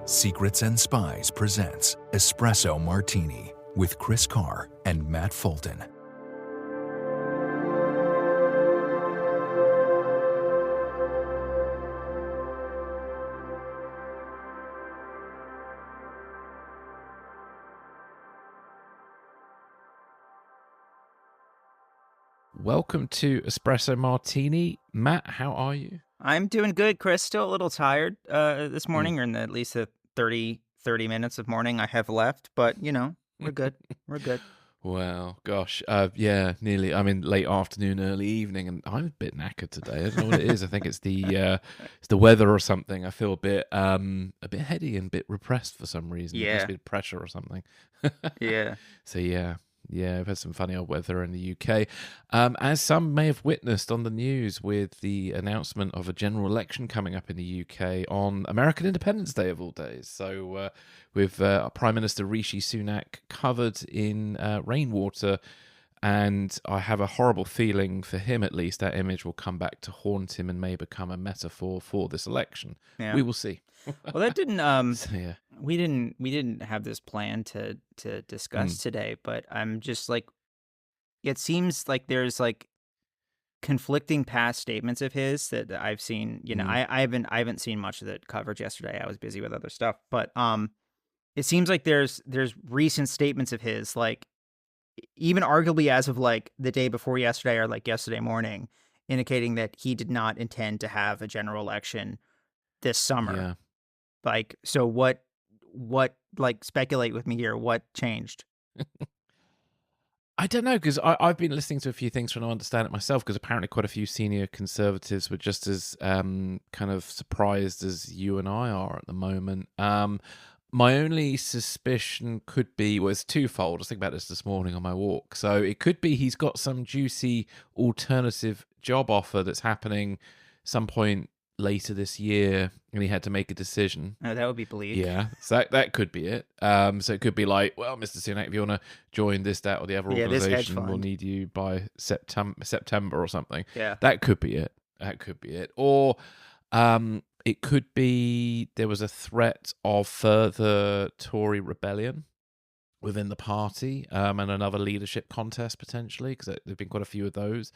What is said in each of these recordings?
Secrets and Spies presents Espresso Martini with Chris Carr and Matt Fulton. Welcome to Espresso Martini. Matt, how are you? I'm doing good, Chris. Still a little tired this morning, or in at least the 30 minutes of morning I have left. But, we're good. We're good. Well, gosh, nearly. I'm in late afternoon, early evening, and I'm a bit knackered today. I don't know what it is. I think it's the weather or something. I feel a bit heady and a bit repressed for some reason. It must be the pressure or something. Yeah. So yeah, we've had some funny old weather in the UK. As some may have witnessed on the news with the announcement of a general election coming up in the UK on American Independence Day of all days. So with Prime Minister Rishi Sunak covered in rainwater, and I have a horrible feeling for him, at least, that image will come back to haunt him and may become a metaphor for this election. Yeah. We will see. Well, that didn't So, yeah. we didn't have this plan to discuss today, but I'm just like, it seems like there's like conflicting past statements of his that I've seen. I haven't seen much of the coverage yesterday. I was busy with other stuff, but it seems like there's recent statements of his, like even arguably as of like the day before yesterday or like yesterday morning, indicating that he did not intend to have a general election this summer. Yeah. Like, so what, like, speculate with me here. What changed? I don't know, because I've been listening to a few things trying to understand it myself, because apparently quite a few senior conservatives were just as kind of surprised as you and I are at the moment. My only suspicion could be, well, it's twofold. I was thinking about this morning on my walk. So it could be he's got some juicy alternative job offer that's happening some point later this year, and he had to make a decision. Oh, that would be bleak. Yeah, so that could be it. So it could be like, well, Mr. Sunak, if you want to join this, that, or the other organization, we'll need you by September or something. Yeah, that could be it. Or it could be there was a threat of further Tory rebellion within the party, and another leadership contest potentially, because there've been quite a few of those.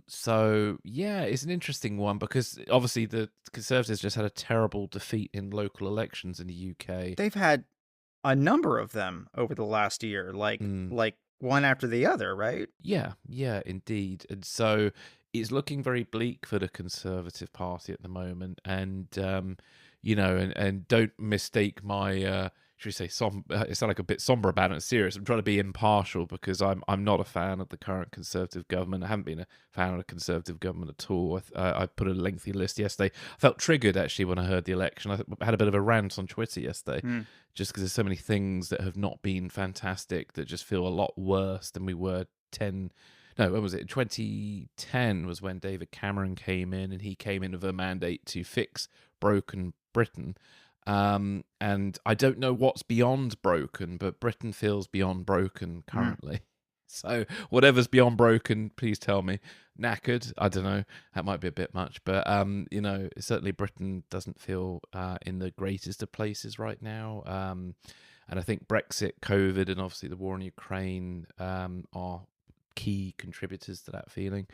So yeah, it's an interesting one, because obviously the Conservatives just had a terrible defeat in local elections in the UK. they've had a number of them over the last year, like one after the other, right? Yeah, indeed. And so it's looking very bleak for the Conservative Party at the moment. And and don't mistake my should we say it sounds like a bit somber about it and serious. I'm trying to be impartial, because I'm not a fan of the current Conservative government. I haven't been a fan of the Conservative government at all. I put a lengthy list yesterday. I felt triggered, actually, when I heard the election. I had a bit of a rant on Twitter yesterday, just because there's so many things that have not been fantastic that just feel a lot worse than we were 2010 was when David Cameron came in, and he came in with a mandate to fix broken Britain. And I don't know what's beyond broken, but Britain feels beyond broken currently. So whatever's beyond broken, please tell me. Knackered, I don't know. That might be a bit much, but certainly Britain doesn't feel in the greatest of places right now. And I think Brexit, COVID, and obviously the war in Ukraine are key contributors to that feeling.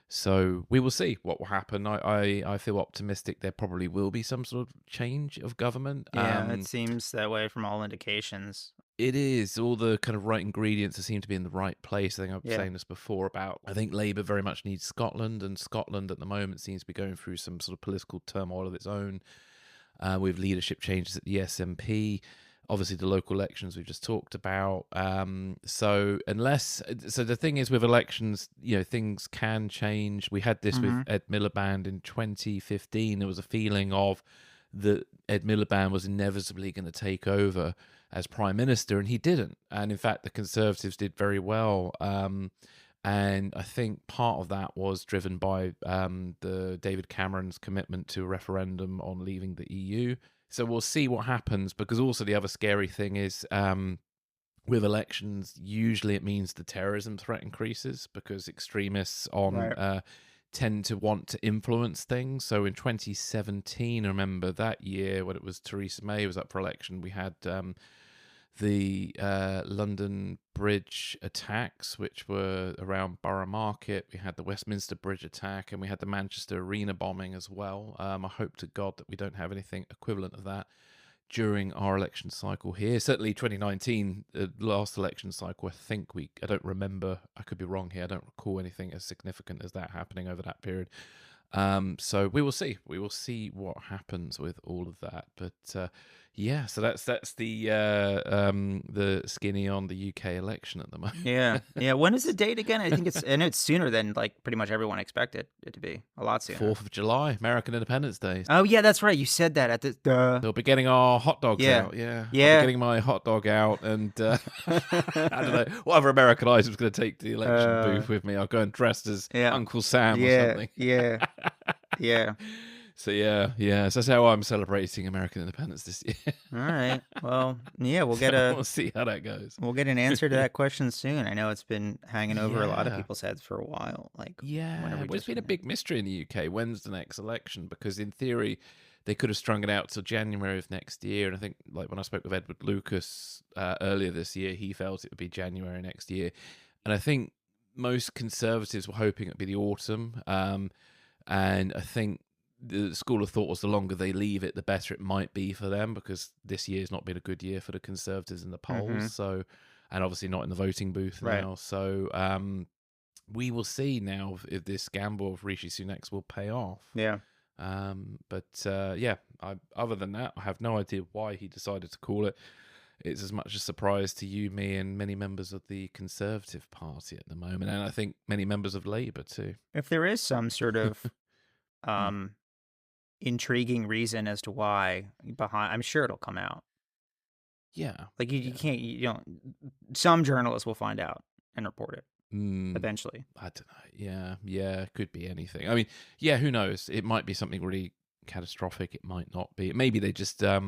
So we will see what will happen. I feel optimistic there probably will be some sort of change of government. Yeah, it seems that way from all indications. It is. All the kind of right ingredients seem to be in the right place. I think I've saying this before about, I think Labour very much needs Scotland, and Scotland at the moment seems to be going through some sort of political turmoil of its own, with leadership changes at the SNP. Obviously, the local elections we've just talked about. So the thing is with elections, things can change. We had this with Ed Miliband in 2015. There was a feeling of that Ed Miliband was inevitably going to take over as Prime Minister, and he didn't. And in fact, the Conservatives did very well. And I think part of that was driven by the David Cameron's commitment to a referendum on leaving the EU. So we'll see what happens, because also the other scary thing is with elections, usually it means the terrorism threat increases, because extremists on tend to want to influence things. So in 2017, I remember that year when it was Theresa May was up for election, we had the London Bridge attacks, which were around Borough Market. We had the Westminster Bridge attack, and we had the Manchester Arena bombing as well. I hope to God that we don't have anything equivalent of that during our election cycle here. Certainly 2019, the last election cycle, I don't remember, I could be wrong here, I don't recall anything as significant as that happening over that period. So we will see what happens with all of that. But yeah, so that's the skinny on the UK election at the moment. Yeah. When is the date again? I know it's sooner than like pretty much everyone expected it to be. A lot sooner. 4th of July, American Independence Day. Oh yeah, that's right. You said that at the. They'll be getting our hot dogs out. Yeah. I'll be getting my hot dog out, and I don't know, whatever American item's going to take to the election booth with me. I'll go and dressed as Uncle Sam or something. Yeah. So so that's how I'm celebrating American independence this year. All right. Well, yeah, we'll see how that goes. We'll get an answer to that question soon. I know it's been hanging over a lot of people's heads for a while. It's been a big mystery in the UK. When's the next election? Because in theory, they could have strung it out till January of next year. And I think, like when I spoke with Edward Lucas earlier this year, he felt it would be January next year. And I think most Conservatives were hoping it'd be the autumn. And I think the school of thought was the longer they leave it, the better it might be for them, because this year's not been a good year for the Conservatives in the polls. Mm-hmm. So, and obviously not in the voting booth now. So we will see now if this gamble of Rishi Sunak's will pay off. Yeah. Other than that, I have no idea why he decided to call it. It's as much a surprise to you, me, and many members of the Conservative Party at the moment, and I think many members of Labour too. If there is some sort of intriguing reason as to why behind, I'm sure it'll come out. Yeah, like you don't. Some journalists will find out and report it eventually. I don't know. Yeah, could be anything. I mean, yeah, who knows? It might be something really catastrophic. It might not be. Maybe they just I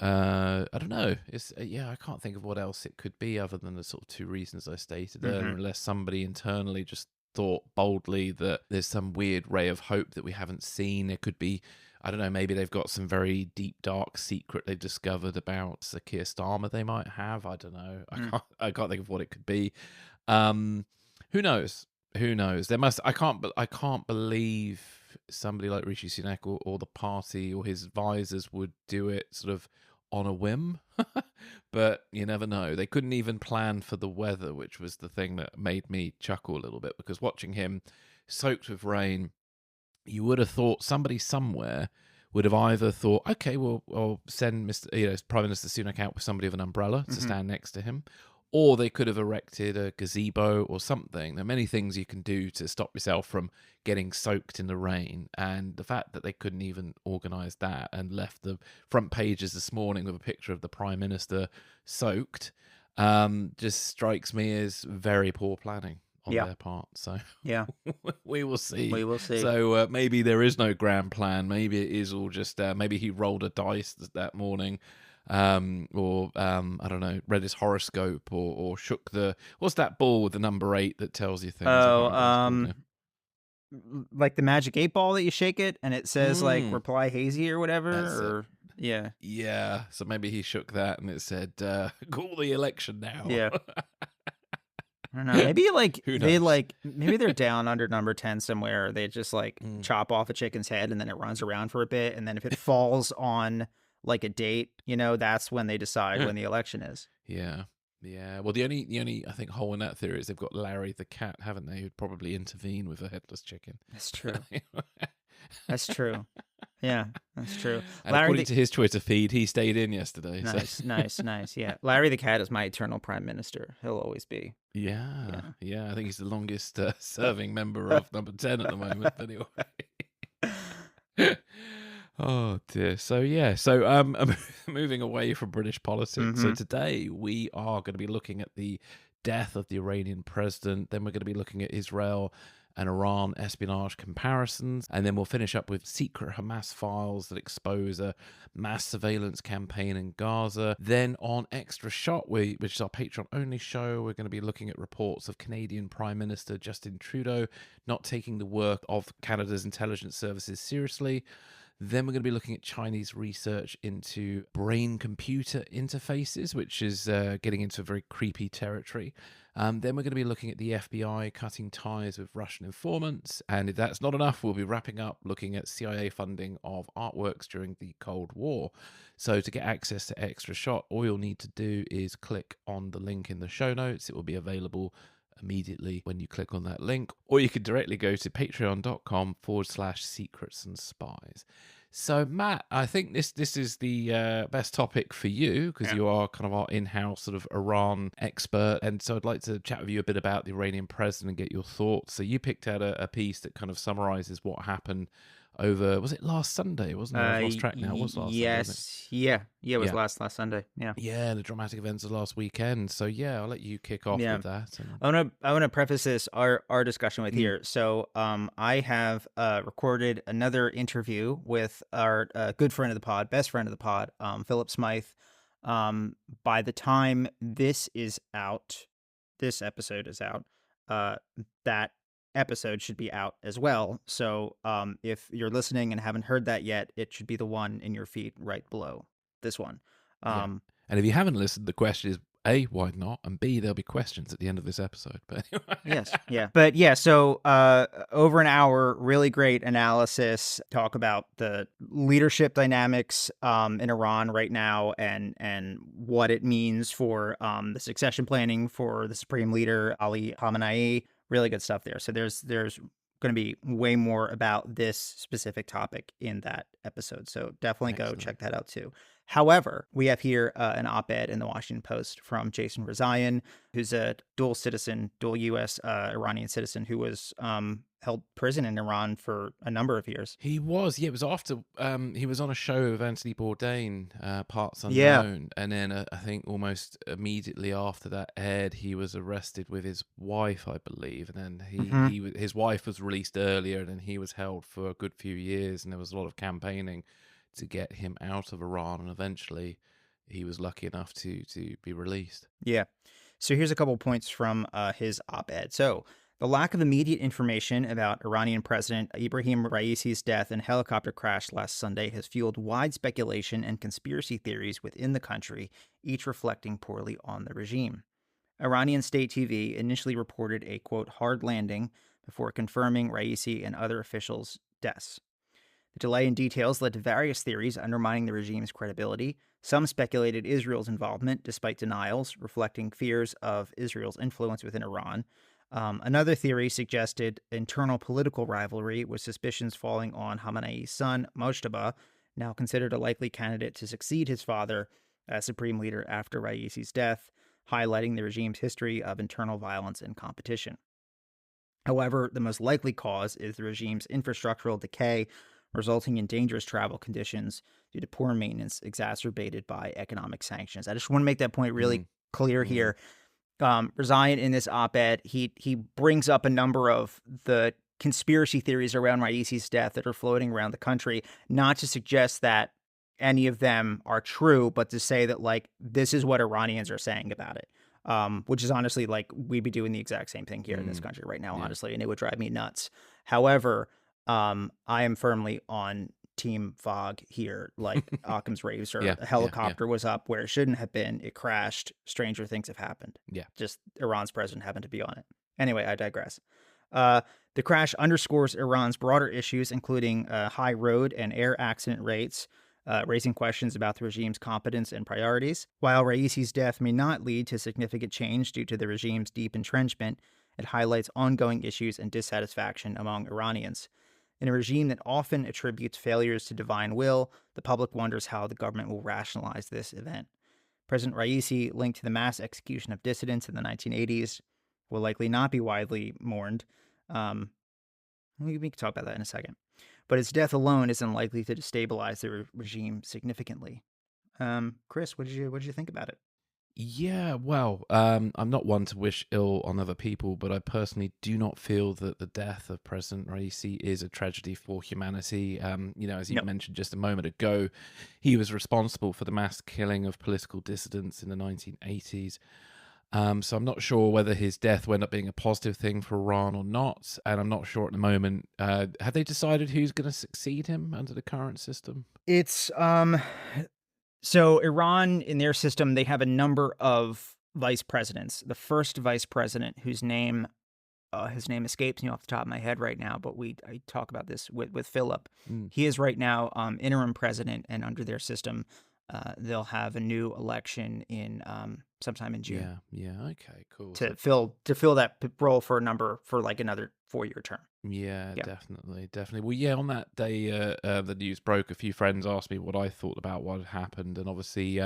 don't know. It's I can't think of what else it could be other than the sort of two reasons I stated earlier, unless somebody internally just thought boldly that there's some weird ray of hope that we haven't seen. It could be, I don't know, maybe they've got some very deep, dark secret they've discovered about Sir Keir Starmer they might have. I don't know. I can't think of what it could be. Who knows? I can't believe somebody like Rishi Sunak or the party or his advisors would do it sort of on a whim. But you never know. They couldn't even plan for the weather, which was the thing that made me chuckle a little bit, because watching him soaked with rain, you would have thought somebody somewhere would have either thought, okay, well, I'll send Prime Minister Sunak out with somebody with an umbrella to stand next to him, or they could have erected a gazebo or something. There are many things you can do to stop yourself from getting soaked in the rain. And the fact that they couldn't even organise that and left the front pages this morning with a picture of the Prime Minister soaked just strikes me as very poor planning on their part. So we will see. So maybe there is no grand plan. Maybe it is all just, maybe he rolled a dice that morning. I don't know, read his horoscope or shook what's that ball with the number 8 that tells you things? Like the magic 8 ball that you shake it and it says like reply hazy or whatever. Yeah. So maybe he shook that and it said, call the election now. Yeah. I don't know. Maybe maybe they're down under number 10 somewhere. They just chop off a chicken's head and then it runs around for a bit, and then if it falls on like a date, that's when they decide when the election is. Yeah. Well, the only I think hole in that theory is they've got Larry the cat, haven't they? Who'd probably intervene with a headless chicken. That's true. That's true. Yeah, that's true. And Larry, according to his Twitter feed, he stayed in yesterday. Nice. Yeah, Larry the cat is my eternal prime minister. He'll always be. Yeah. I think he's the longest serving member of number 10 at the moment. Anyway. Oh dear. So moving away from British politics. So today we are going to be looking at the death of the Iranian president. Then we're going to be looking at Israel and Iran espionage comparisons. And then we'll finish up with secret Hamas files that expose a mass surveillance campaign in Gaza. Then on Extra Shot, which is our Patreon-only show, we're going to be looking at reports of Canadian Prime Minister Justin Trudeau not taking the work of Canada's intelligence services seriously. Then we're going to be looking at Chinese research into brain-computer interfaces, which is getting into a very creepy territory. Then we're going to be looking at the FBI cutting ties with Russian informants. And if that's not enough, we'll be wrapping up looking at CIA funding of artworks during the Cold War. So to get access to Extra Shot, all you'll need to do is click on the link in the show notes. It will be available immediately when you click on that link, or you could directly go to patreon.com/secrets and spies. So Matt, I think this is the best topic for you because you are kind of our in-house sort of Iran expert, and so I'd like to chat with you a bit about the Iranian president and get your thoughts. So you picked out a piece that kind of summarizes what happened over, was it last Sunday, wasn't it? I've lost track now. It was last Sunday, wasn't it? It was last Sunday. The dramatic events of last weekend. So I'll let you kick off with that. I want to preface this our discussion with here. So I have recorded another interview with our good friend of the pod, best friend of the pod, Philip Smythe. By the time this episode is out, that episode should be out as well. So if you're listening and haven't heard that yet, it should be the one in your feed right below this one. And if you haven't listened, the question is A, why not? And B, there'll be questions at the end of this episode. But so over an hour, really great analysis, talk about the leadership dynamics in Iran right now and what it means for the succession planning for the supreme leader, Ali Khamenei. Really good stuff there. So there's going to be way more about this specific topic in that episode. So definitely go check that out too. However, we have here an op-ed in the Washington Post from Jason Rezaian, who's a dual U.S. Iranian citizen who was held prison in Iran for a number of years. He was, it was after he was on a show with Anthony Bourdain, Parts Unknown, and then I think almost immediately after that aired, he was arrested with his wife, I believe, and then his wife was released earlier, and then he was held for a good few years, and there was a lot of campaigning to get him out of Iran, and eventually he was lucky enough to be released. Yeah. So here's a couple points from his op-ed. So the lack of immediate information about Iranian President Ibrahim Raisi's death and helicopter crash last Sunday has fueled wide speculation and conspiracy theories within the country, each reflecting poorly on the regime. Iranian state TV initially reported a, quote, hard landing before confirming Raisi and other officials' deaths. The delay in details led to various theories undermining the regime's credibility. Some speculated Israel's involvement, despite denials, reflecting fears of Israel's influence within Iran. Another theory suggested internal political rivalry, with suspicions falling on Khamenei's son, Mojtaba, now considered a likely candidate to succeed his father as supreme leader after Raisi's death, highlighting the regime's history of internal violence and competition. However, the most likely cause is the regime's infrastructural decay, resulting in dangerous travel conditions due to poor maintenance exacerbated by economic sanctions. I just want to make that point really clear here. Rezaian, in this op-ed, he brings up a number of the conspiracy theories around Raisi's death that are floating around the country, not to suggest that any of them are true, but to say that, like, this is what Iranians are saying about it, which is honestly, like, we'd be doing the exact same thing here in this country right now, honestly, and it would drive me nuts. However, I am firmly on Team Fog here, like Occam's razor. A helicopter was up where it shouldn't have been. It crashed. Stranger things have happened. Just Iran's president happened to be on it. Anyway, I digress. The crash underscores Iran's broader issues, including high road and air accident rates, raising questions about the regime's competence and priorities. While Raisi's death may not lead to significant change due to the regime's deep entrenchment, it highlights ongoing issues and dissatisfaction among Iranians. In a regime that often attributes failures to divine will, the public wonders how the government will rationalize this event. President Raisi, linked to the mass execution of dissidents in the 1980s, will likely not be widely mourned. We can talk about that in a second. But his death alone is unlikely to destabilize the regime significantly. Chris, what did you think about it? Yeah, well, I'm not one to wish ill on other people, but I personally do not feel that the death of President Raisi is a tragedy for humanity. As you No. mentioned just a moment ago, he was responsible for the mass killing of political dissidents in the 1980s. So I'm not sure whether his death will end up being a positive thing for Iran or not, and I'm not sure at the moment. Have they decided who's going to succeed him under the current system? It's so Iran in their system, they have a number of vice presidents. The first vice president, whose name his name escapes me off the top of my head right now, but I talk about this with Philip. Mm. He is right now interim president, and under their system, they'll have a new election in sometime in June Yeah, okay, cool. to fill that role for like another 4-year term. Yeah, Yeah. definitely. Well, yeah, on that day, the news broke. A few friends asked me what I thought about what had happened, and obviously,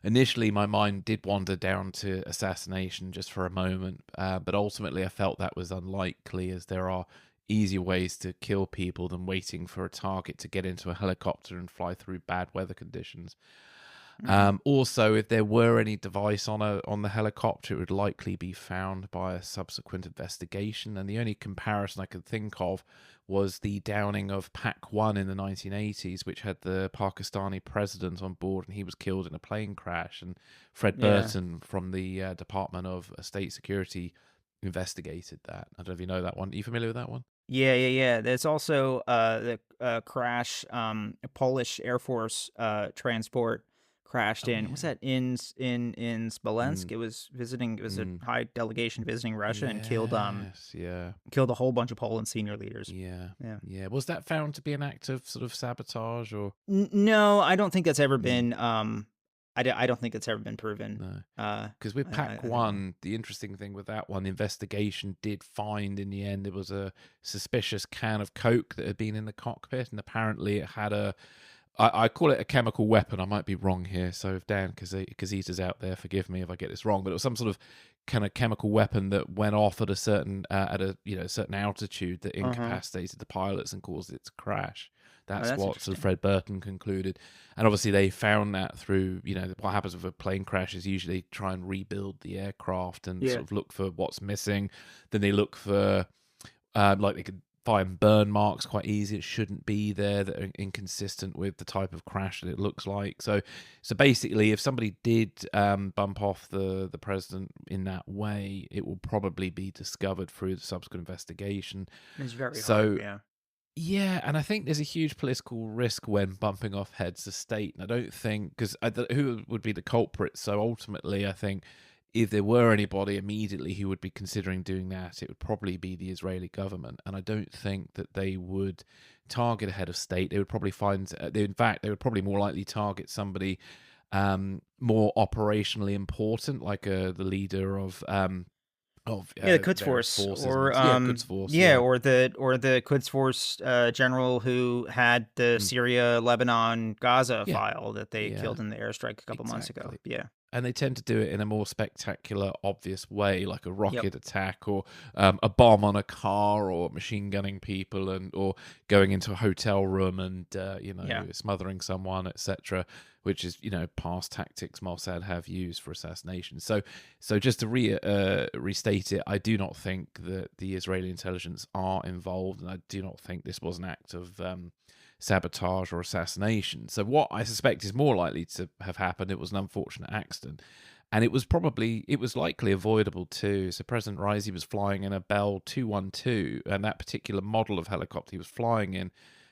initially my mind did wander down to assassination just for a moment, but ultimately I felt that was unlikely, as there are easier ways to kill people than waiting for a target to get into a helicopter and fly through bad weather conditions. Also, if there were any device on the helicopter, it would likely be found by a subsequent investigation. And the only comparison I could think of was the downing of Pak-1 in the 1980s, which had the Pakistani president on board, and he was killed in a plane crash. And Fred Yeah. Burton from the Department of State Security investigated that. I don't know if you know that one. Are you familiar with that one? Yeah. There's also the crash. A Polish Air Force transport crashed Oh, in. yeah. Was that in Smolensk? Mm, It was visiting. It was a mm. high delegation visiting Russia and Yes, yeah. killed a whole bunch of Poland senior leaders. Yeah, Yeah. yeah. Was that found to be an act of sort of sabotage or No, I don't think that's ever mm, been. I don't think it's ever been proven. no? Because with Pac I think no. One, the interesting thing with that one, the investigation did find in the end there was a suspicious can of Coke that had been in the cockpit, and apparently it had I call it a chemical weapon. I might be wrong here, so if Dan Kazitas out there, forgive me if I get this wrong. But it was some sort of kind of chemical weapon that went off at a certain certain altitude that incapacitated the pilots and caused it to crash. Oh, That's that's what sort interesting. of Fred Burton concluded, and obviously they found that through what happens with a plane crash is usually try and rebuild the aircraft and Yeah. sort of look for what's missing. Then they look for like they could find burn marks quite easy. It shouldn't be there that are inconsistent with the type of crash that it looks like. So basically, if somebody did bump off the president in that way, it will probably be discovered through the subsequent investigation. It's very So hard. Yeah. yeah, and I think there's a huge political risk when bumping off heads of state. And I don't think, because who would be the culprit? So ultimately, I think if there were anybody immediately who would be considering doing that, it would probably be the Israeli government. And I don't think that they would target a head of state. They would probably in fact, they would probably more likely target somebody more operationally important, like the leader of Yeah, the Quds various Force, forces. or Yeah, Quds Force. yeah, Yeah. or the Quds Force general who had the Mm. Syria, Lebanon, Gaza Yeah. file that they Yeah. killed in the airstrike a couple months ago. Exactly. Yeah. And they tend to do it in a more spectacular, obvious way, like a Yep. rocket attack or a bomb on a car, or machine gunning people, or going into a hotel room and Yeah. smothering someone, etc. Which is past tactics Mossad have used for assassination. So just to restate it, I do not think that the Israeli intelligence are involved, and I do not think this was an act of sabotage or assassination. So what I suspect is more likely to have happened, it was an unfortunate accident, and it was likely avoidable too. So President Raisi was flying in a Bell 212, and that particular model of helicopter he was flying in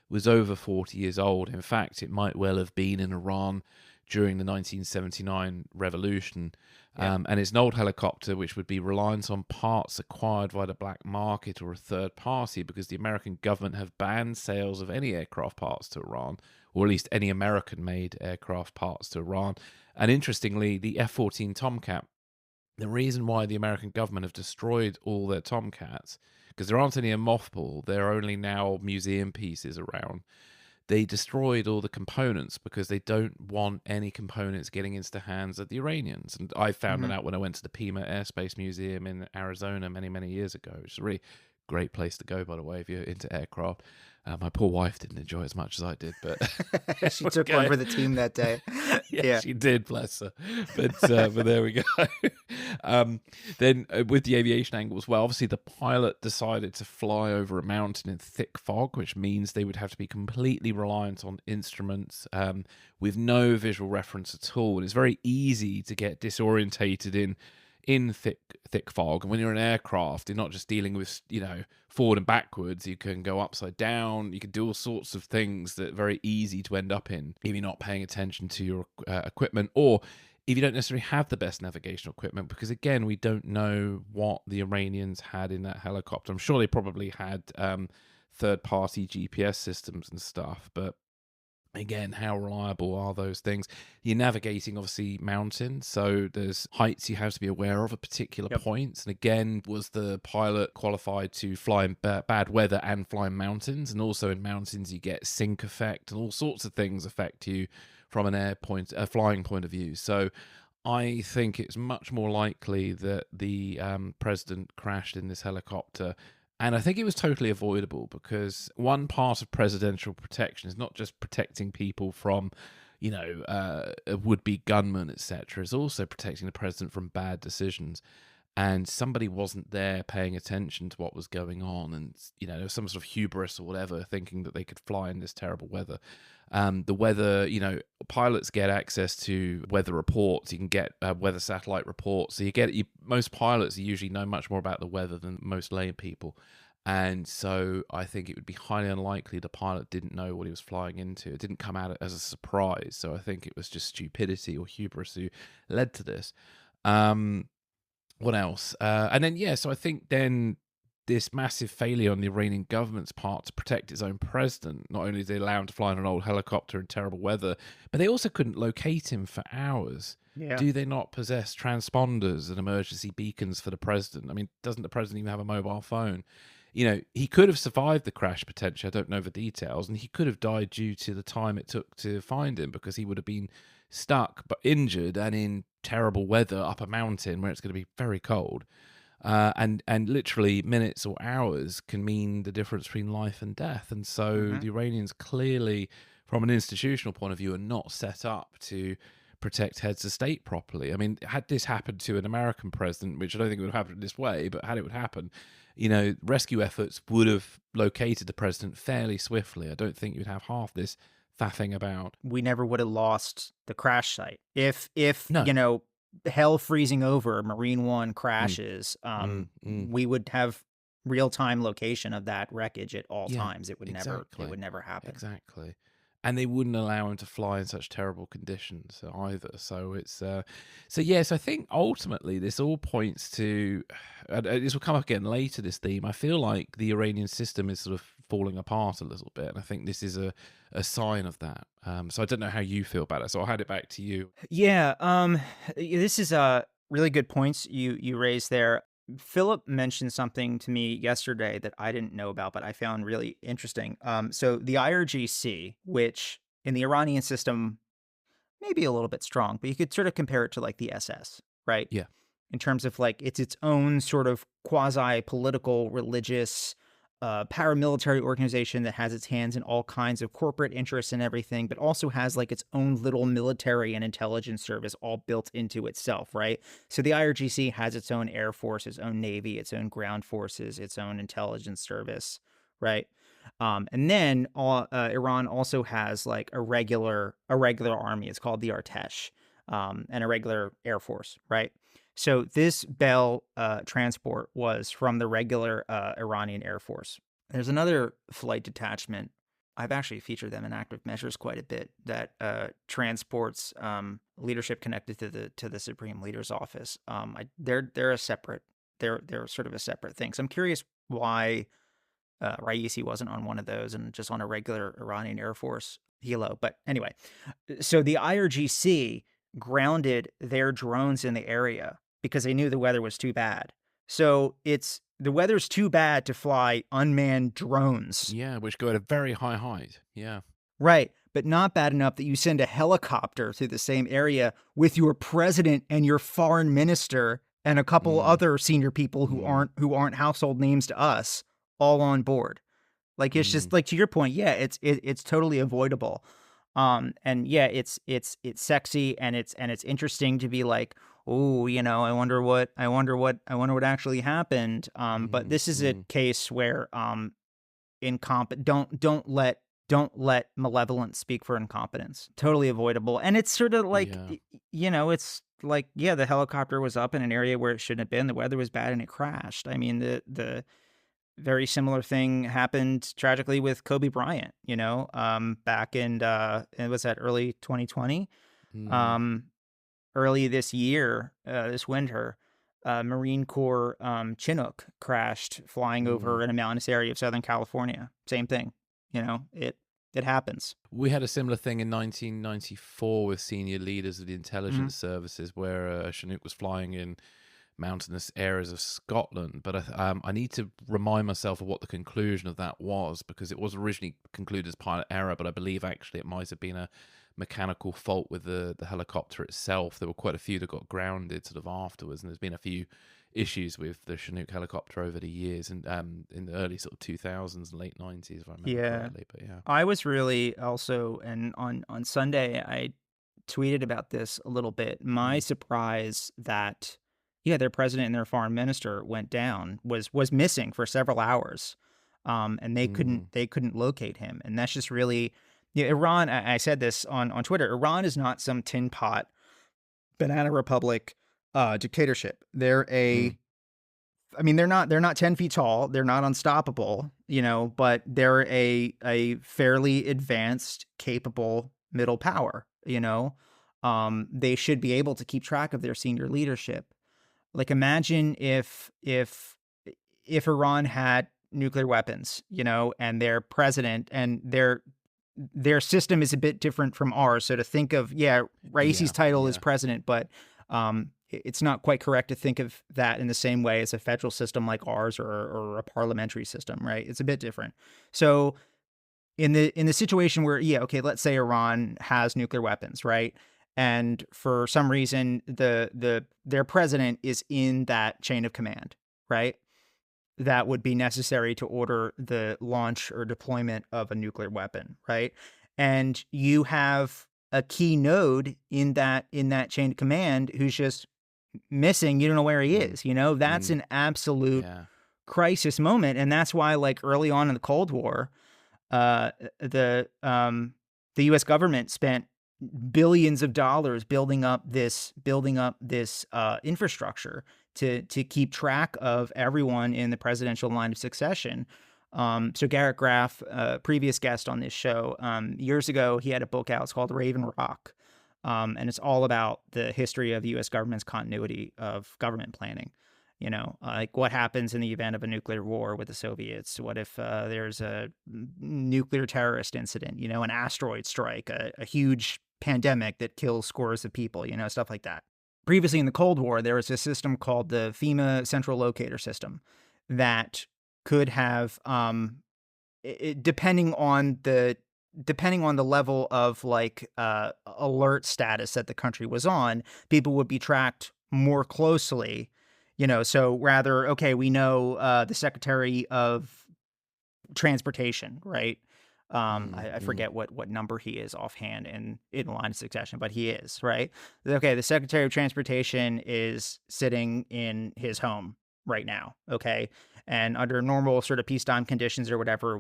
was over 40 years old. In fact, it might well have been in Iran during the 1979 revolution. And it's an old helicopter which would be reliant on parts acquired via the black market or a third party, because the American government have banned sales of any aircraft parts to Iran, or at least any American-made aircraft parts to Iran. And interestingly, the F-14 Tomcat, the reason why the American government have destroyed all their Tomcats, because there aren't any in mothball, there are only now museum pieces around. They destroyed all the components because they don't want any components getting into the hands of the Iranians. And I found it out when I went to the Pima Airspace Museum in Arizona many, many years ago. It's a really great place to go, by the way, if you're into aircraft. My poor wife didn't enjoy it as much as I did, but she took one for the team that day. Yeah, she did, bless her. But there we go. Then with the aviation angle as well, obviously the pilot decided to fly over a mountain in thick fog, which means they would have to be completely reliant on instruments with no visual reference at all. And it's very easy to get disorientated in thick fog. And when you're in an aircraft, you're not just dealing with, forward and backwards. You can go upside down. You can do all sorts of things that are very easy to end up in if you're not paying attention to your equipment, or if you don't necessarily have the best navigational equipment, because again, we don't know what the Iranians had in that helicopter. I'm sure they probably had third-party GPS systems and stuff, but again, how reliable are those things? You're navigating, obviously, mountains, so there's heights you have to be aware of at particular points. And again, was the pilot qualified to fly in bad weather and fly in mountains? And also in mountains, you get sync effect and all sorts of things affect you from a flying point of view. So I think it's much more likely that the president crashed in this helicopter. And I think it was totally avoidable, because one part of presidential protection is not just protecting people from, a would-be gunman, etc. It's also protecting the president from bad decisions. And somebody wasn't there paying attention to what was going on. And, there was some sort of hubris or whatever, thinking that they could fly in this terrible weather. The weather, pilots get access to weather reports. You can get weather satellite reports. So most pilots usually know much more about the weather than most lay people. And so I think it would be highly unlikely the pilot didn't know what he was flying into. It didn't come out as a surprise. So I think it was just stupidity or hubris who led to this. What else? And then, so I think then this massive failure on the Iranian government's part to protect its own president. Not only did they allow him to fly in an old helicopter in terrible weather, but they also couldn't locate him for hours. Yeah. Do they not possess transponders and emergency beacons for the president? I mean, doesn't the president even have a mobile phone? He could have survived the crash potentially. I don't know the details. And he could have died due to the time it took to find him, because he would have been stuck but injured and in terrible weather up a mountain where it's going to be very cold. And literally minutes or hours can mean the difference between life and death. And so the Iranians clearly, from an institutional point of view, are not set up to protect heads of state properly. I mean, had this happened to an American president, which I don't think would have happened this way, but had it would happen, rescue efforts would have located the president fairly swiftly. I don't think you'd have half this faffing about. We never would have lost the crash site. If No. hell freezing over, Marine One crashes, we would have real-time location of that wreckage at all times. It would never happen. Exactly. And they wouldn't allow him to fly in such terrible conditions either. So it's so I think ultimately this all points to, this will come up again later, this theme. I feel like the Iranian system is sort of falling apart a little bit, and I think this is a sign of that. So I don't know how you feel about it. So I'll hand it back to you. Yeah, this is really good points you raised there. Philip mentioned something to me yesterday that I didn't know about, but I found really interesting. So the IRGC, which in the Iranian system may be a little bit strong, but you could sort of compare it to like the SS, right? Yeah. In terms of like it's its own sort of quasi-political, religious, paramilitary organization that has its hands in all kinds of corporate interests and everything, but also has like its own little military and intelligence service all built into itself, right? So the IRGC has its own air force, its own navy, its own ground forces, its own intelligence service, right? And then Iran also has like a regular army. It's called the Artesh, and a regular air force, right? So this Bell transport was from the regular Iranian Air Force. There's another flight detachment. I've actually featured them in Active Measures quite a bit, that transports leadership connected to the Supreme Leader's office. They're sort of a separate thing. So I'm curious why Raisi wasn't on one of those and just on a regular Iranian Air Force helo. But anyway, so the IRGC grounded their drones in the area because they knew the weather was too bad. So the weather's too bad to fly unmanned drones. Yeah, which go at a very high height. Yeah. Right, but not bad enough that you send a helicopter through the same area with your president and your foreign minister and a couple other senior people who aren't household names to us all on board. Like, it's just Mm. like, to your point, yeah, it's totally avoidable. And yeah, it's sexy, and it's interesting to be like, oh, I wonder what actually happened. But Mm. this is a Mm. case where don't let malevolence speak for incompetence. Totally avoidable. And it's sort of like, Yeah. it's like, yeah, the helicopter was up in an area where it shouldn't have been. The weather was bad and it crashed. I mean, the very similar thing happened tragically with Kobe Bryant, back in it was that early 2020. Mm. Um Early this year, this winter, Marine Corps Chinook crashed flying Mm. over in a mountainous area of Southern California. Same thing. It happens. We had a similar thing in 1994 with senior leaders of the Mhm. intelligence services, where a Chinook was flying in mountainous areas of Scotland. But I need to remind myself of what the conclusion of that was, because it was originally concluded as pilot error, but I believe actually it might have been a mechanical fault with the helicopter itself. There were quite a few that got grounded sort of afterwards, and there's been a few issues with the Chinook helicopter over the years, and in the early sort of 2000s and late 90s, if I remember Yeah. correctly. But yeah. I was really also, and on Sunday, I tweeted about this a little bit. My Mm. surprise that, yeah, their president and their foreign minister went down was missing for several hours, and they couldn't Mm. they couldn't locate him, and that's just really, yeah, Iran. I said this on Twitter. Iran is not some tin pot banana republic dictatorship. Mm. I mean, they're not 10 feet tall. They're not unstoppable, but they're a fairly advanced, capable middle power, They should be able to keep track of their senior leadership. Like, imagine if Iran had nuclear weapons, and their president and their system is a bit different from ours. So to think of, yeah, Raisi's Yeah. title is Yeah. president, but it's not quite correct to think of that in the same way as a federal system like ours, or a parliamentary system, right? It's a bit different. So in the situation where, yeah, okay, let's say Iran has nuclear weapons, right? And for some reason their president is in that chain of command, right? That would be necessary to order the launch or deployment of a nuclear weapon, right? And you have a key node in that chain of command who's just missing. You don't know where he Mm. is. That's Mm. an absolute Yeah. crisis moment, and that's why, like, early on in the Cold War, uh, the U.S. government spent billions of dollars building up this infrastructure to keep track of everyone in the presidential line of succession. So Garrett Graff, previous guest on this show, years ago, he had a book out. It's called Raven Rock, and it's all about the history of the U.S. government's continuity of government planning. Like, what happens in the event of a nuclear war with the Soviets? What if there's a nuclear terrorist incident, an asteroid strike, a huge pandemic that kills scores of people, stuff like that. Previously in the Cold War, there was a system called the FEMA Central Locator System that could have, depending on the level of, like, alert status that the country was on, people would be tracked more closely. So rather, okay, we know the Secretary of Transportation, right? Mm. I Mm. forget what number he is offhand in line of succession, but he is, right? Okay, the Secretary of Transportation is sitting in his home right now, okay? And under normal sort of peacetime conditions or whatever,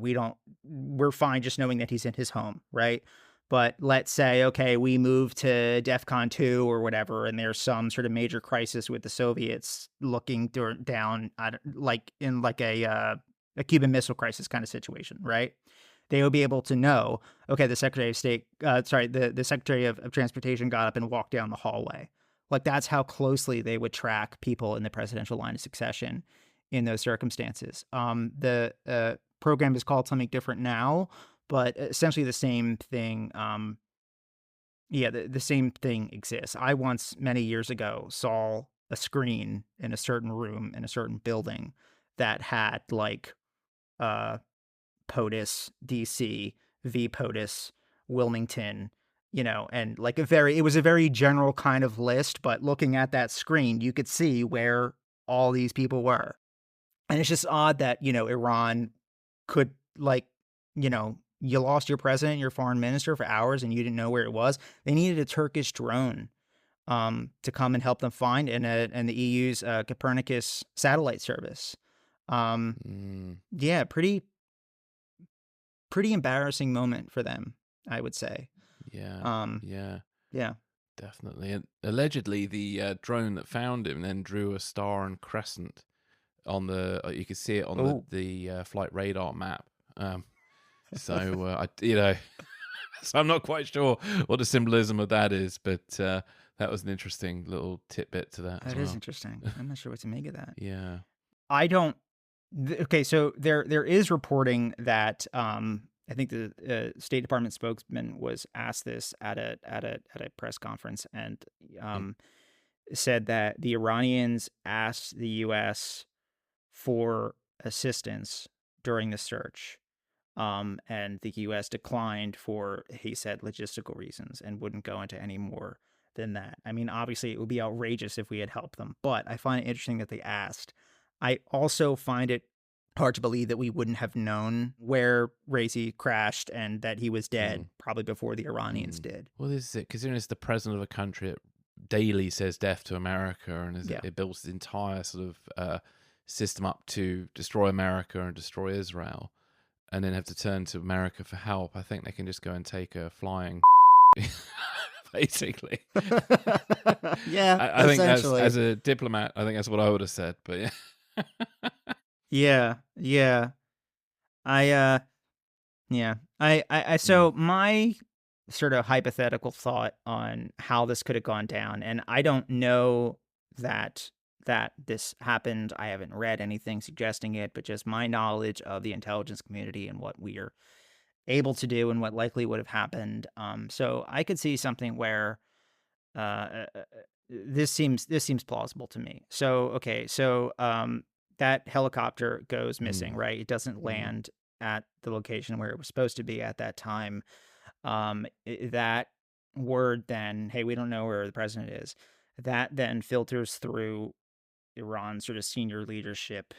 we're fine just knowing that he's in his home, right? But let's say, okay, we move to DEFCON 2 or whatever, and there's some sort of major crisis with the Soviets looking down, like in like a Cuban Missile Crisis kind of situation, right? They will be able to know, okay, the Secretary of State, the Secretary of Transportation got up and walked down the hallway. Like, that's how closely they would track people in the presidential line of succession in those circumstances. The program is called something different now, but essentially the same thing. The same thing exists. I once, many years ago, saw a screen in a certain room in a certain building that had, like, uh, POTUS, DC, VPOTUS, Wilmington, and like it was a very general kind of list, but looking at that screen, you could see where all these people were. And it's just odd that, Iran could, like, you lost your president, your foreign minister for hours and you didn't know where it was. They needed a Turkish drone to come and help them find, and the EU's Copernicus satellite service. Yeah, pretty embarrassing moment for them, I would say. Yeah. Yeah. Definitely. And allegedly, the drone that found him then drew a star and crescent on the. You could see it on the flight radar map. So so I'm not quite sure what the symbolism of that is, but that was an interesting little tidbit to that. That is interesting. I'm not sure what to make of that. Yeah. I don't. Okay, so there is reporting that I think the State Department spokesman was asked this at a press conference, and said that the Iranians asked the U.S. for assistance during the search, and the U.S. declined for, he said, logistical reasons, and wouldn't go into any more than that. I mean, obviously, it would be outrageous if we had helped them, but I find it interesting that they asked. I also find it hard to believe that we wouldn't have known where Raisi crashed and that he was dead probably before the Iranians did. Well, this is it. Considering it's the president of a country that daily says death to America, and it builds its entire sort of system up to destroy America and destroy Israel, and then have to turn to America for help. I think they can just go and take a flying basically. Yeah, I think as a diplomat, I think that's what I would have said, but yeah. So my sort of hypothetical thought on how this could have gone down, and I don't know that this happened. I haven't read anything suggesting it, but just my knowledge of the intelligence community and what we are able to do and what likely would have happened. So I could see something where this seems plausible to me. So that helicopter goes missing, right? It doesn't land at the location where it was supposed to be at that time. That word then, hey, we don't know where the president is, that then filters through Iran's sort of senior leadership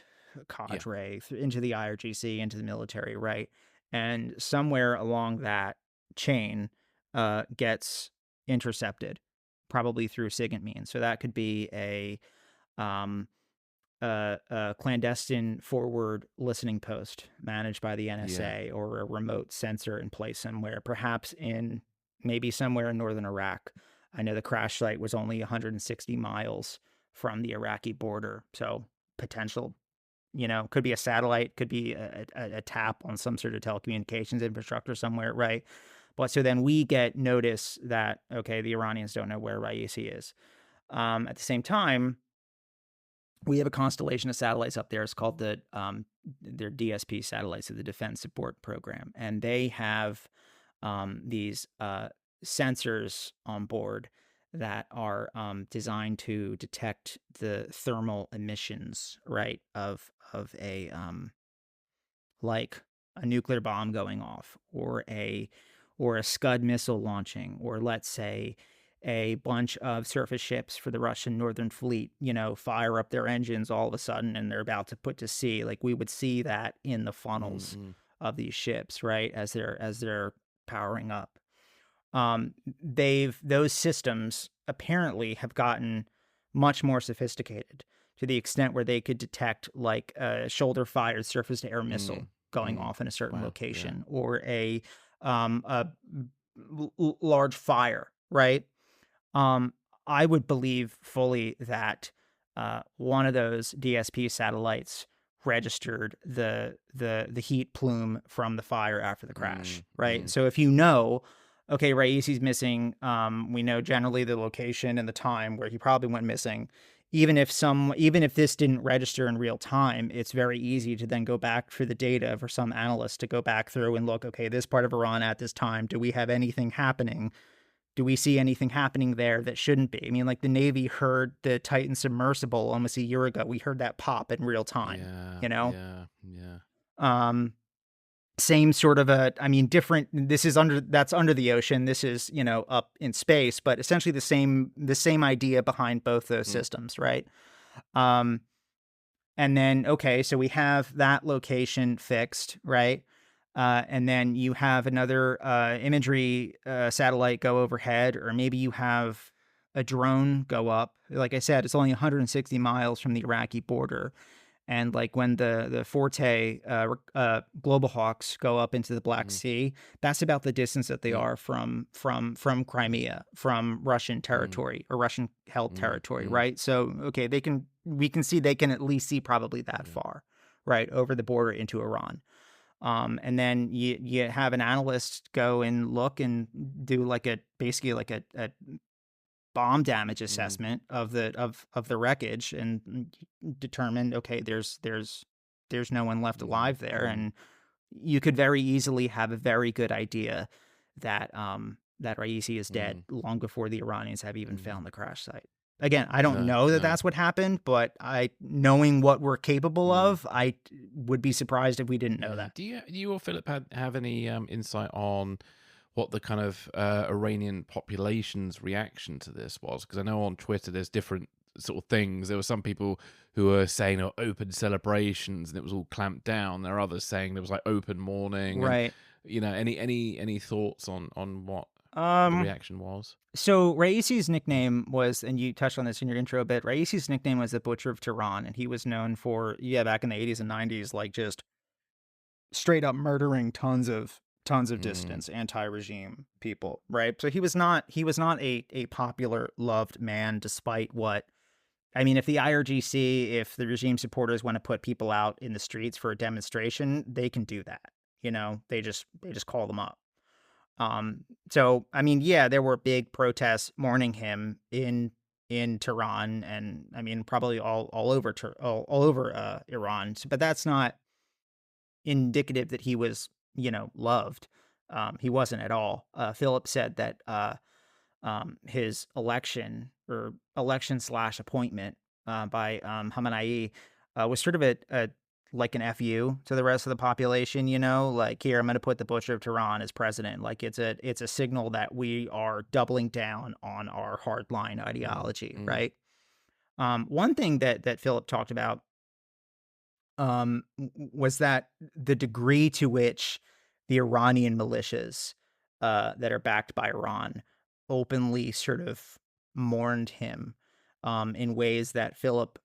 cadre into the IRGC, into the military, right? And somewhere along that chain gets intercepted, probably through SIGINT means. So that could be a clandestine forward listening post managed by the NSA, or a remote sensor in place somewhere, perhaps maybe somewhere in northern Iraq. I know the crash site was only 160 miles from the Iraqi border. So potential, could be a satellite, could be a tap on some sort of telecommunications infrastructure somewhere, right? But so then we get notice that, okay, the Iranians don't know where Raisi is. At the same time, we have a constellation of satellites up there. It's called their DSP satellites, of the Defense Support Program. And they have these sensors on board that are designed to detect the thermal emissions, right, of a like a nuclear bomb going off, or a Scud missile launching, or let's say a bunch of surface ships for the Russian Northern Fleet, fire up their engines all of a sudden and they're about to put to sea. Like, we would see that in the funnels of these ships, right, as they're powering up. Those systems apparently have gotten much more sophisticated, to the extent where they could detect like a shoulder-fired surface-to-air missile going off in a certain location, or a large fire, right? I would believe fully that one of those DSP satellites registered the heat plume from the fire after the crash, right? So if okay, Raisi's missing, we know generally the location and the time where he probably went missing. Even if this didn't register in real time, it's very easy to then go back for the data for some analyst to go back through and look, okay, this part of Iran at this time, do we have anything happening? Do we see anything happening there that shouldn't be? I mean, like, the Navy heard the Titan submersible almost a year ago. We heard that pop in real time, Same sort of different. That's under the ocean. This is, up in space, but essentially the same idea behind both those systems, right? And then, okay, so we have that location fixed, right? And then you have another imagery satellite go overhead, or maybe you have a drone go up. Like I said, it's only 160 miles from the Iraqi border. And like when the Forte Global Hawks go up into the Black Sea, that's about the distance that they are from Crimea, from Russian territory or Russian held territory, right? So okay, we can see they can at least see probably that far, right, over the border into Iran. And then you have an analyst go and look and do like basically like a bomb damage assessment of the wreckage and determine, okay, there's no one left alive there, and you could very easily have a very good idea that that Raisi is dead long before the Iranians have even found the crash site. Again, I don't know that that's what happened, but knowing what we're capable of, I would be surprised if we didn't know that. Do you or Philip have any insight on what the kind of Iranian population's reaction to this was? Because I know on Twitter there's different sort of things. There were some people who were saying open celebrations and it was all clamped down. There are others saying there was like open mourning. Right. And, any thoughts on what the reaction was? So Raisi's nickname was, and you touched on this in your intro a bit, Raisi's nickname was the Butcher of Tehran, and he was known for, back in the 80s and 90s, like just straight up murdering tons of dissidents, anti-regime people, right? So he was not a popular, loved man, despite what, I mean, if the IRGC, if the regime supporters want to put people out in the streets for a demonstration, they can do that. They just call them up. So I mean, there were big protests mourning him in Tehran, and I mean probably all over Iran, but that's not indicative that he was loved. He wasn't at all. Philip said that his election / appointment by Khamenei was sort of a like an FU to the rest of the population, like, here, I'm going to put the Butcher of Tehran as president. Like it's a signal that we are doubling down on our hardline ideology, right? One thing that Philip talked about was that the degree to which the Iranian militias that are backed by Iran openly sort of mourned him in ways that Philip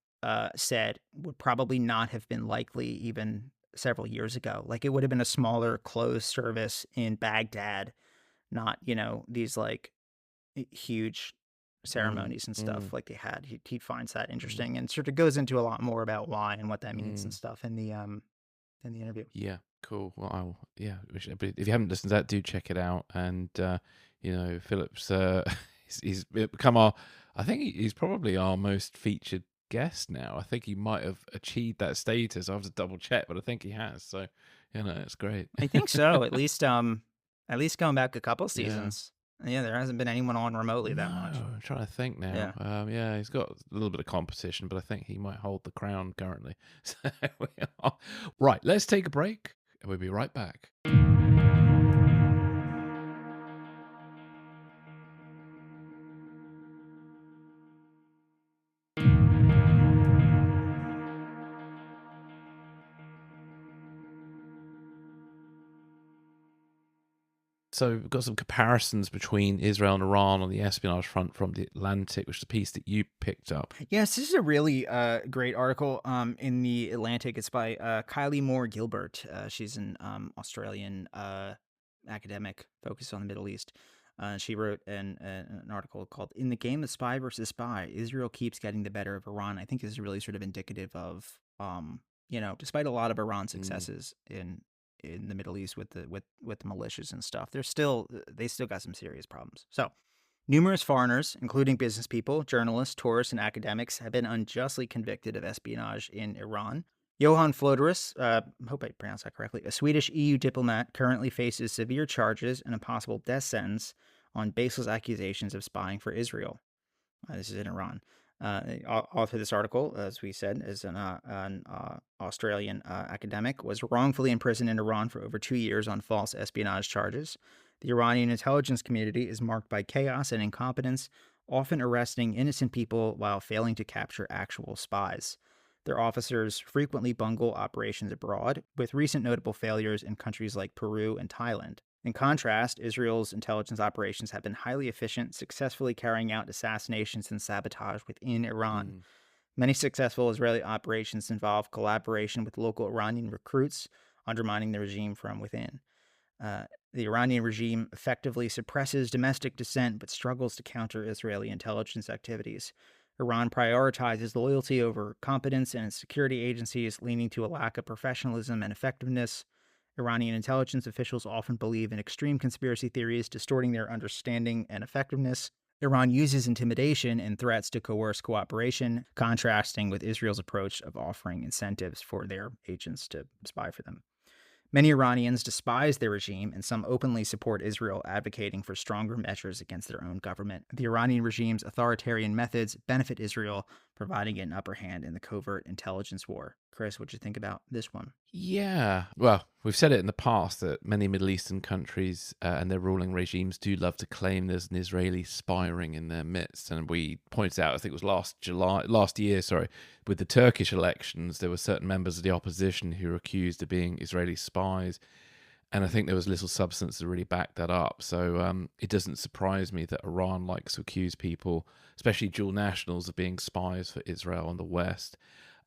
said would probably not have been likely even several years ago. Like it would have been a smaller, closed service in Baghdad, not, these like huge ceremonies and stuff like they had. He finds that interesting and sort of goes into a lot more about why and what that means and stuff in the interview. Yeah, cool. Well, if you haven't listened to that, do check it out. And Philip's he's become I think he's probably our most featured guest now. I think he might have achieved that status. I have to double check, but I think he has. So it's great. I think so. At least going back a couple seasons. Yeah, there hasn't been anyone on remotely that much. I'm trying to think now. He's got a little bit of competition, but I think he might hold the crown currently. So right, let's take a break, and we'll be right back. So we've got some comparisons between Israel and Iran on the espionage front from The Atlantic, which is a piece that you picked up. Yes, this is a really great article in The Atlantic. It's by Kylie Moore Gilbert. She's an Australian academic focused on the Middle East. She wrote an article called "In the Game of Spy versus Spy, Israel Keeps Getting the Better of Iran." I think this is really sort of indicative of, despite a lot of Iran's successes in the Middle East with the militias and stuff, they still got some serious problems. So, numerous foreigners, including business people, journalists, tourists, and academics, have been unjustly convicted of espionage in Iran. Johan Floderus, I hope I pronounced that correctly, a Swedish EU diplomat, currently faces severe charges and a possible death sentence on baseless accusations of spying for Israel. This is in Iran. The author of this article, as we said, is an Australian academic, was wrongfully imprisoned in Iran for over 2 years on false espionage charges. The Iranian intelligence community is marked by chaos and incompetence, often arresting innocent people while failing to capture actual spies. Their officers frequently bungle operations abroad, with recent notable failures in countries like Peru and Thailand. In contrast, Israel's intelligence operations have been highly efficient, successfully carrying out assassinations and sabotage within Iran. Mm. Many successful Israeli operations involve collaboration with local Iranian recruits, undermining the regime from within. The Iranian regime effectively suppresses domestic dissent but struggles to counter Israeli intelligence activities. Iran prioritizes loyalty over competence in its security agencies, leading to a lack of professionalism and effectiveness. Iranian intelligence officials often believe in extreme conspiracy theories, distorting their understanding and effectiveness. Iran uses intimidation and threats to coerce cooperation, contrasting with Israel's approach of offering incentives for their agents to spy for them. Many Iranians despise their regime, and some openly support Israel, advocating for stronger measures against their own government. The Iranian regime's authoritarian methods benefit Israel, providing it an upper hand in the covert intelligence war. Chris, what'd you think about this one? Yeah. Well, we've said it in the past that many Middle Eastern countries and their ruling regimes do love to claim there's an Israeli spy ring in their midst. And we pointed out, I think it was last year, with the Turkish elections, there were certain members of the opposition who were accused of being Israeli spies. And I think there was little substance to really back that up. So it doesn't surprise me that Iran likes to accuse people, especially dual nationals, of being spies for Israel and the West.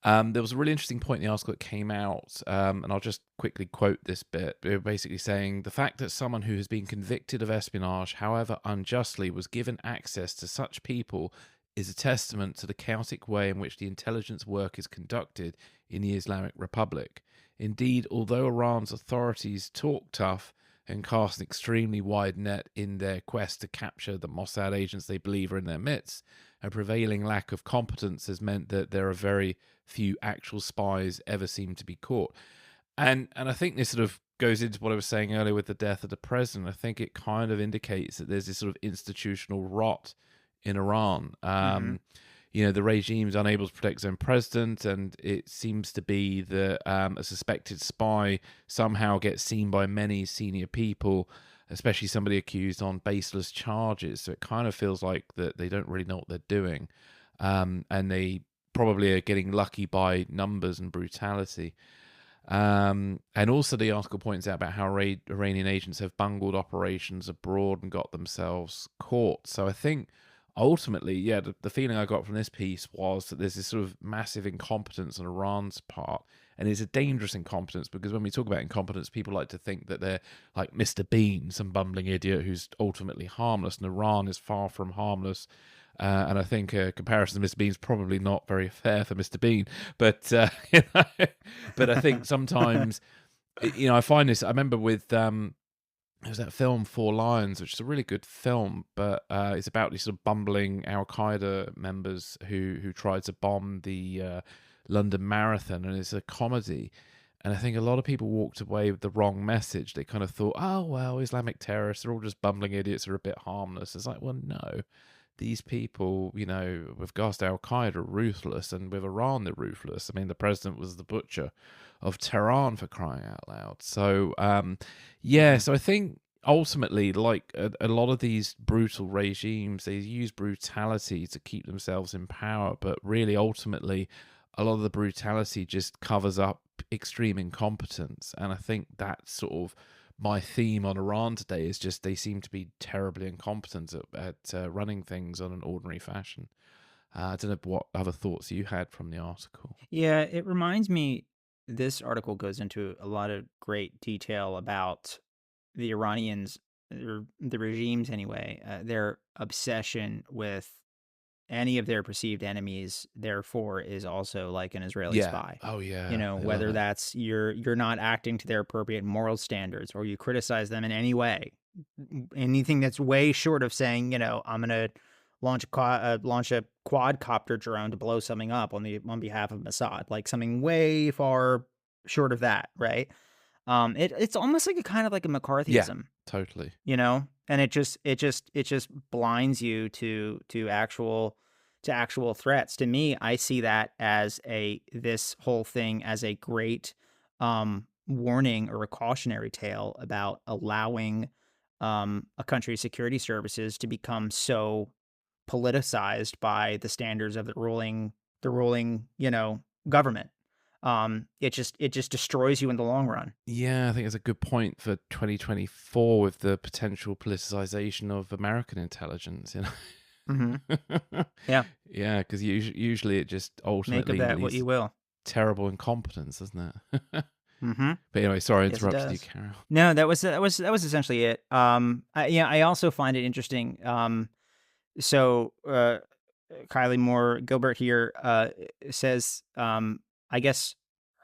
There was a really interesting point in the article that came out, and I'll just quickly quote this bit. They were basically saying, the fact that someone who has been convicted of espionage, however unjustly, was given access to such people is a testament to the chaotic way in which the intelligence work is conducted in the Islamic Republic. Indeed, although Iran's authorities talk tough and cast an extremely wide net in their quest to capture the Mossad agents they believe are in their midst, a prevailing lack of competence has meant that there are very few actual spies ever seem to be caught. And I think this sort of goes into what I was saying earlier with the death of the president. I think it kind of indicates that there's this sort of institutional rot in Iran. The regime's unable to protect its own president, and it seems to be that a suspected spy somehow gets seen by many senior people, especially somebody accused on baseless charges. So it kind of feels like that they don't really know what they're doing, and they probably are getting lucky by numbers and brutality. And also the article points out about how Iranian agents have bungled operations abroad and got themselves caught. So I think ultimately, the feeling I got from this piece was that there's this sort of massive incompetence on Iran's part. And it's a dangerous incompetence because when we talk about incompetence, people like to think that they're like Mr. Bean, some bumbling idiot who's ultimately harmless. And Iran is far from harmless. And I think a comparison to Mr. Bean's probably not very fair for Mr. Bean. But, but I think sometimes, I find this, I remember with, there was that film Four Lions, which is a really good film, but it's about these sort of bumbling Al-Qaeda members who tried to bomb the London Marathon, and it's a comedy. And I think a lot of people walked away with the wrong message. They kind of thought, oh, well, Islamic terrorists are all just bumbling idiots who are a bit harmless. It's like, well, no. These people, with Gaza, Al-Qaeda are ruthless, and with Iran, they're ruthless. I mean, the president was the butcher of Tehran, for crying out loud. So, so I think ultimately, like a lot of these brutal regimes, they use brutality to keep themselves in power, but really, ultimately, a lot of the brutality just covers up extreme incompetence. And I think that's sort of my theme on Iran today is just they seem to be terribly incompetent at running things on an ordinary fashion. I don't know what other thoughts you had from the article. Yeah, it reminds me, this article goes into a lot of great detail about the Iranians, or the regimes anyway, their obsession with any of their perceived enemies, therefore, is also like an Israeli spy. Oh, yeah. Whether that's you're not acting to their appropriate moral standards, or you criticize them in any way, anything that's way short of saying, I'm gonna launch a quadcopter drone to blow something up on behalf of Mossad, like something way far short of that, right? It's almost like a kind of like a McCarthyism, totally. And it just blinds you to actual threats. To me, I see that as this whole thing as a great warning or a cautionary tale about allowing a country's security services to become so politicized by the standards of the ruling government. It just destroys you in the long run. Yeah, I think it's a good point for 2024 with the potential politicization of American intelligence. Hmm. Yeah, Yeah, because usually it just make of ultimately that what leads you to will. terrible incompetence, doesn't it? Hmm. But anyway, sorry, I Yes, it interrupted you, does. Carol. No, that was essentially it. I also find it interesting. So Kylie Moore Gilbert here says, I guess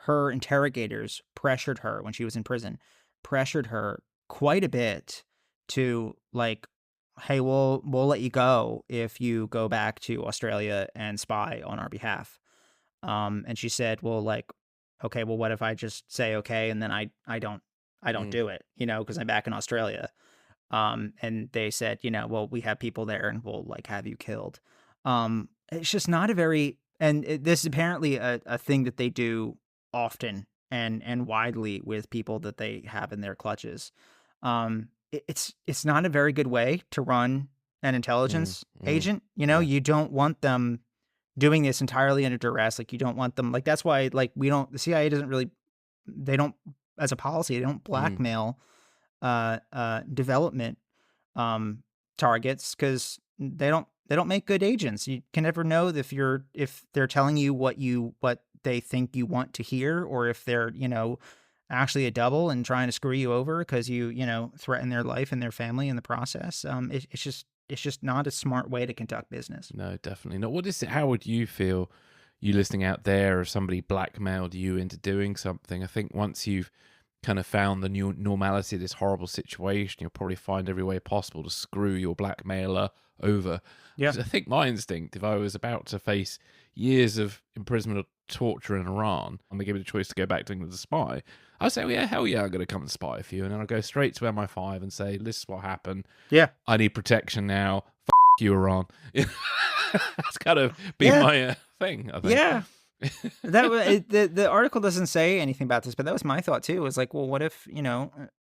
her interrogators pressured her when she was in prison, pressured her quite a bit to like, hey, we'll let you go if you go back to Australia and spy on our behalf. And she said, well, like, okay, well, what if I just say okay and then I don't Mm, do it, because I'm back in Australia. And they said, well, we have people there and we'll like have you killed. It's just not a very, and this is apparently a thing that they do often and widely with people that they have in their clutches. It's not a very good way to run an mm, intelligence mm, agent. yeah. You don't want them doing this entirely under duress. Like you don't want them, like that's why like the CIA doesn't really, they don't, as a policy, they don't Mm, blackmail development um, targets because they don't make good agents. You can never know if they're telling you what they think you want to hear, or if they're actually a double and trying to screw you over because you threaten their life and their family in the process. It's just not a smart way to conduct business. no, definitely not. What is it? How would you feel, you listening out there, if somebody blackmailed you into doing something? I think once you've kind of found the new normality of this horrible situation, you'll probably find every way possible to screw your blackmailer over. Yeah. Because I think my instinct, if I was about to face years of imprisonment or torture in Iran, and they gave me the choice to go back to England as a spy, I'd say, well, yeah, hell yeah, I'm going to come and spy for you. And then I'll go straight to MI5 and say, this is what happened. Yeah. I need protection now. You, Iran. That's kind of been Yeah. my thing, I think. Yeah. The article doesn't say anything about this, but that was my thought too. It was like, well, what if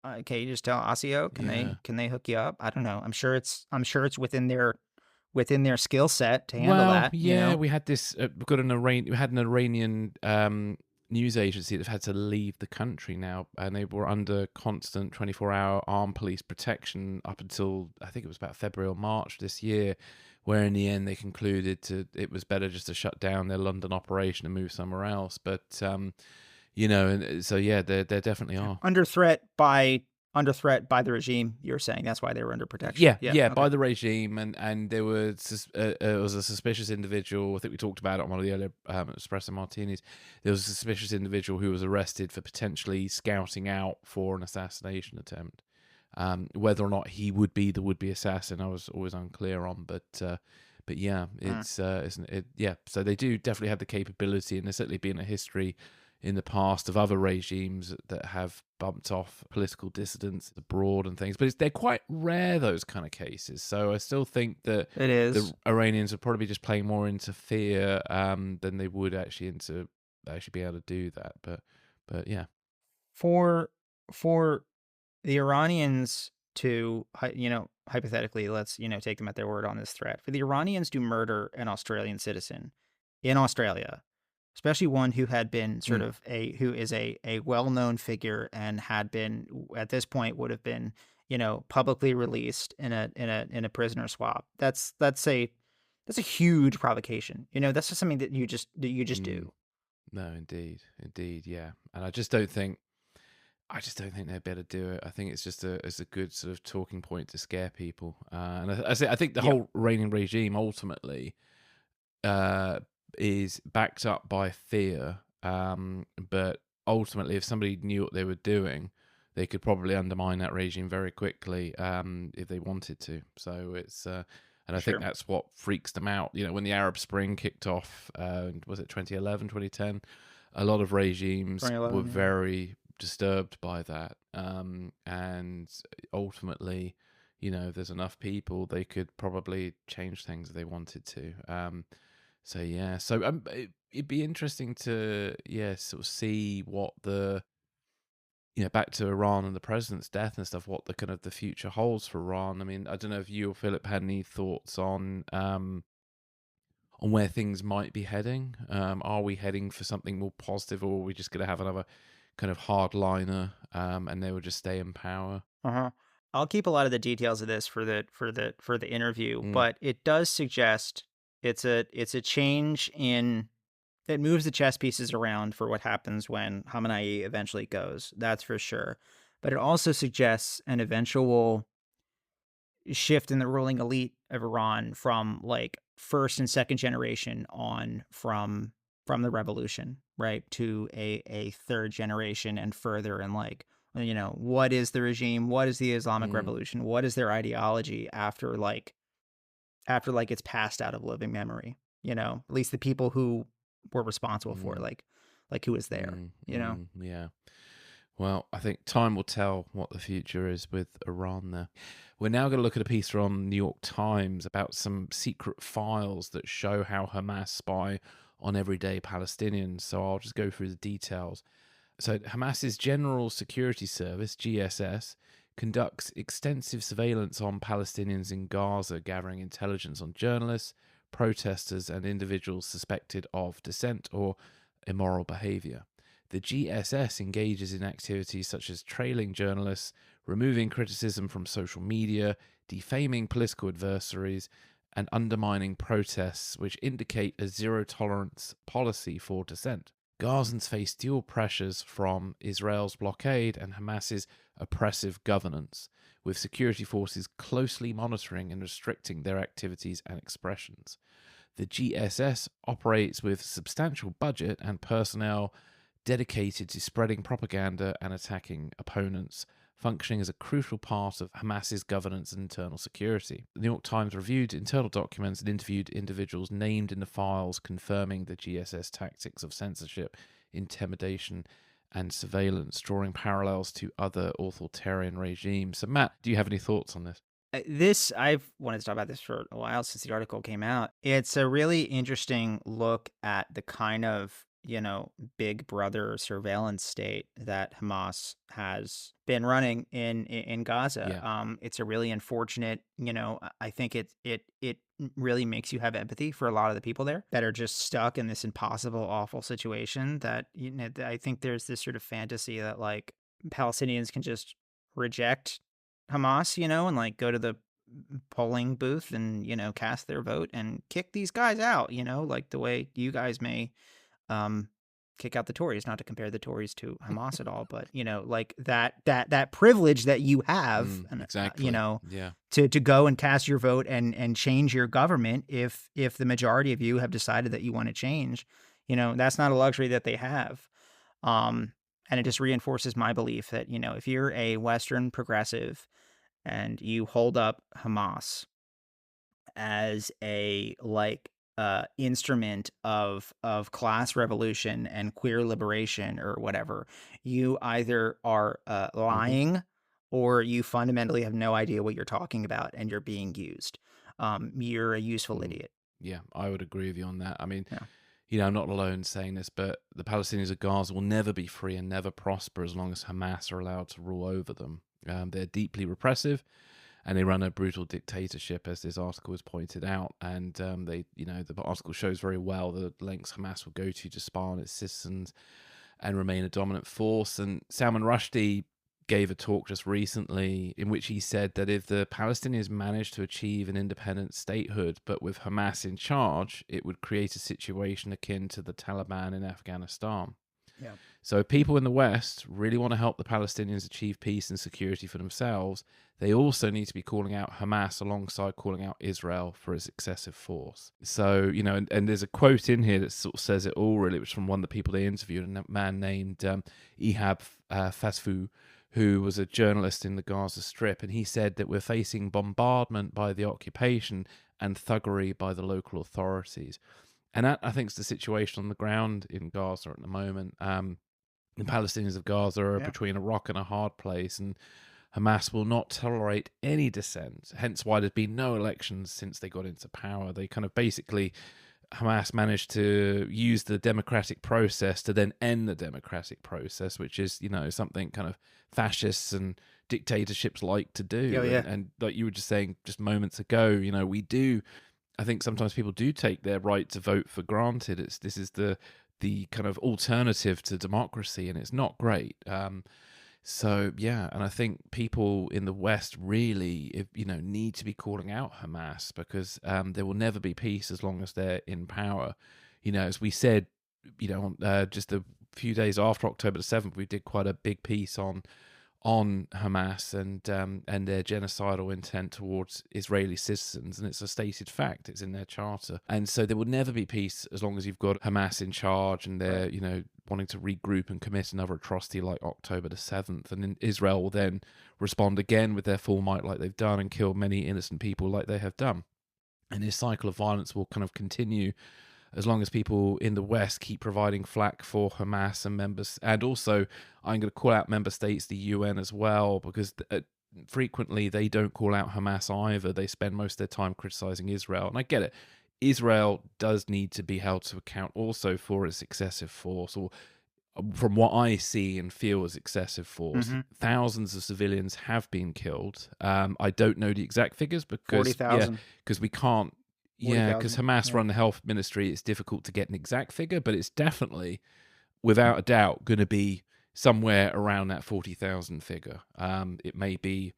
okay, you just tell ASIO, can Yeah. they hook you up? I don't know. I'm sure it's within their skill set to handle Well, that. yeah, we had this. We had an Iranian news agency that had to leave the country now, and they were under constant 24-hour armed police protection up until I think it was about February or March this year, where in the end they concluded it was better just to shut down their London operation and move somewhere else. But and so yeah, there definitely are. Under threat by the regime. You're saying that's why they were under protection. Yeah, Yeah. yeah, Okay. by the regime, and there was a suspicious individual. I think we talked about it on one of the earlier Espresso Martinis. There was a suspicious individual who was arrested for potentially scouting out for an assassination attempt. Whether or not he would be the would-be assassin, I was always unclear on. But yeah, yeah. So they do definitely have the capability, and there's certainly been a history in the past of other regimes that have bumped off political dissidents abroad and things, but they're quite rare, those kind of cases. So I still think that It is. the Iranians are probably just playing more into fear than they would actually into actually be able to do that. But yeah. For the Iranians to, hypothetically, let's, take them at their word on this threat. For the Iranians to murder an Australian citizen in Australia, especially one who had been sort of who is a well-known figure and had been, at this point, would have been, publicly released in a prisoner swap. That's a huge provocation. That's just something that you just do. No, indeed, yeah. And I just don't think they'd better do it. I think it's just a good sort of talking point to scare people. And I think the Yeah. whole reigning regime ultimately is backed up by fear. But ultimately, if somebody knew what they were doing, they could probably undermine that regime very quickly if they wanted to. So it's and I think that's what freaks them out. When the Arab Spring kicked off, was it 2011, 2010? A lot of regimes were very disturbed by that, and ultimately, there's enough people, they could probably change things if they wanted to. So yeah, it'd be interesting to sort of see what the back to Iran and the president's death and stuff, what the kind of the future holds for Iran. I mean, I don't know if you or Philip had any thoughts on on where things might be heading? Are we heading for something more positive, or are we just going to have another kind of hardliner, and they will just stay in power? Uh-huh. I'll keep a lot of the details of this for the interview, but it does suggest it's a change in it moves the chess pieces around for what happens when Khamenei eventually goes. That's for sure. But it also suggests an eventual shift in the ruling elite of Iran from like first and second generation on from the revolution, right, to a third generation and further, and like, you know, what is the regime, what is the Islamic Revolution, what is their ideology after it's passed out of living memory, you know, at least the people who were responsible for it, like who was there, you know. Yeah. Well, I think time will tell what the future is with Iran there. We're now going to look at a piece from New York Times about some secret files that show how Hamas spy on everyday Palestinians. So I'll just go through the details. So Hamas's General Security Service, GSS, conducts extensive surveillance on Palestinians in Gaza, gathering intelligence on journalists, protesters, and individuals suspected of dissent or immoral behavior. The GSS engages in activities such as trailing journalists, removing criticism from social media, defaming political adversaries, and undermining protests, which indicate a zero-tolerance policy for dissent. Gazans face dual pressures from Israel's blockade and Hamas's oppressive governance, with security forces closely monitoring and restricting their activities and expressions. The GSS operates with substantial budget and personnel dedicated to spreading propaganda and attacking opponents, functioning as a crucial part of Hamas's governance and internal security. The New York Times reviewed internal documents and interviewed individuals named in the files, confirming the GSS tactics of censorship, intimidation, and surveillance, drawing parallels to other authoritarian regimes. So, Matt, do you have any thoughts on this? I've wanted to talk about this for a while since the article came out. It's a really interesting look at the kind of, you know, big brother surveillance state that Hamas has been running in Gaza. Yeah. It's a really unfortunate, you know, I think it really makes you have empathy for a lot of the people there that are just stuck in this impossible, awful situation that, you know, I think there's this sort of fantasy that like Palestinians can just reject Hamas, you know, and like go to the polling booth and, you know, cast their vote and kick these guys out, you know, like the way you guys may kick out the Tories, not to compare the Tories to Hamas at all, but, you know, like that privilege that you have, exactly. You know, yeah, to go and cast your vote and change your government if the majority of you have decided that you want to change, you know, that's not a luxury that they have. And it just reinforces my belief that, you know, if you're a Western progressive and you hold up Hamas as a like instrument of class revolution and queer liberation or whatever, you either are lying or you fundamentally have no idea what you're talking about and you're being used. You're a useful idiot. Yeah, I would agree with you on that. I mean, Yeah. you know, I'm not alone saying this, but the Palestinians of Gaza will never be free and never prosper as long as Hamas are allowed to rule over them. They're deeply repressive, and they run a brutal dictatorship, as this article has pointed out. And they, you know, the article shows very well the lengths Hamas will go to spy on its citizens and remain a dominant force. And Salman Rushdie gave a talk just recently in which he said that if the Palestinians managed to achieve an independent statehood, but with Hamas in charge, it would create a situation akin to the Taliban in Afghanistan. Yeah. So people in the West really want to help the Palestinians achieve peace and security for themselves. They also need to be calling out Hamas alongside calling out Israel for its excessive force. So, you know, and there's a quote in here that sort of says it all, really, which was from one of the people they interviewed, a man named Ihab Fasfu, who was a journalist in the Gaza Strip, and he said that we're facing bombardment by the occupation and thuggery by the local authorities. And that, I think, is the situation on the ground in Gaza at the moment. The Palestinians of Gaza are between a rock and a hard place, and Hamas will not tolerate any dissent, hence why there's been no elections since they got into power. They kind of basically, Hamas managed to use the democratic process to then end the democratic process, which is, you know, something kind of fascists and dictatorships like to do. Yeah. And like you were just saying just moments ago, you know, we do I think sometimes people do take their right to vote for granted. This is the kind of alternative to democracy, and it's not great. So yeah, and I think people in the West really, need to be calling out Hamas, because there will never be peace as long as they're in power. As we said, just a few days after October the 7th, we did quite a big piece on Hamas and their genocidal intent towards Israeli citizens, and it's a stated fact. It's in their charter, and so there will never be peace as long as you've got Hamas in charge and they're wanting to regroup and commit another atrocity like October the 7th, and then Israel will then respond again with their full might like they've done and kill many innocent people like they have done, and this cycle of violence will kind of continue as long as people in the West keep providing flack for Hamas and members. And also, I'm going to call out member states, the UN as well, because frequently they don't call out Hamas either. They spend most of their time criticizing Israel. And I get it. Israel does need to be held to account also for its excessive force, or from what I see and feel as excessive force. Mm-hmm. Thousands of civilians have been killed. I don't know the exact figures because 40,000. Because we can't. Yeah, because Hamas run the health ministry. It's difficult to get an exact figure, but it's definitely, without a doubt, going to be somewhere around that 40,000 figure. It may be,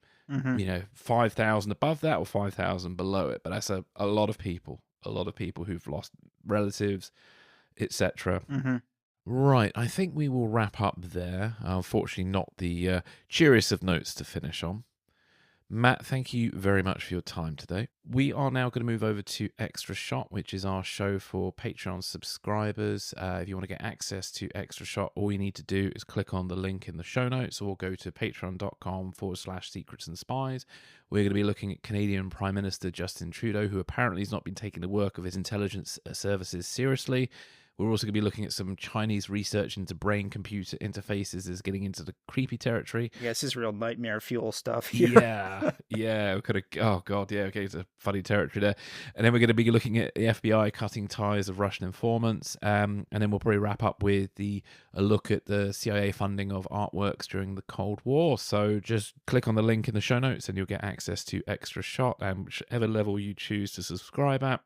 5,000 above that or 5,000 below it, but that's a lot of people. A lot of people who've lost relatives, etc. Mm-hmm. Right, I think we will wrap up there. Unfortunately, not the cheeriest of notes to finish on. Matt, thank you very much for your time today. We are now going to move over to Extra Shot, which is our show for Patreon subscribers. If you want to get access to Extra Shot, all you need to do is click on the link in the show notes or go to patreon.com/secrets and spies. We're going to be looking at Canadian Prime Minister Justin Trudeau, who apparently has not been taking the work of his intelligence services seriously. We're also going to be looking at some Chinese research into brain-computer interfaces is getting into the creepy territory. Yeah, this is real nightmare fuel stuff here. Yeah. We could have, oh, God, yeah, okay, it's a funny territory there. And then we're going to be looking at the FBI cutting ties of Russian informants. And then we'll probably wrap up with a look at the CIA funding of artworks during the Cold War. So just click on the link in the show notes and you'll get access to Extra Shot, and whichever level you choose to subscribe at,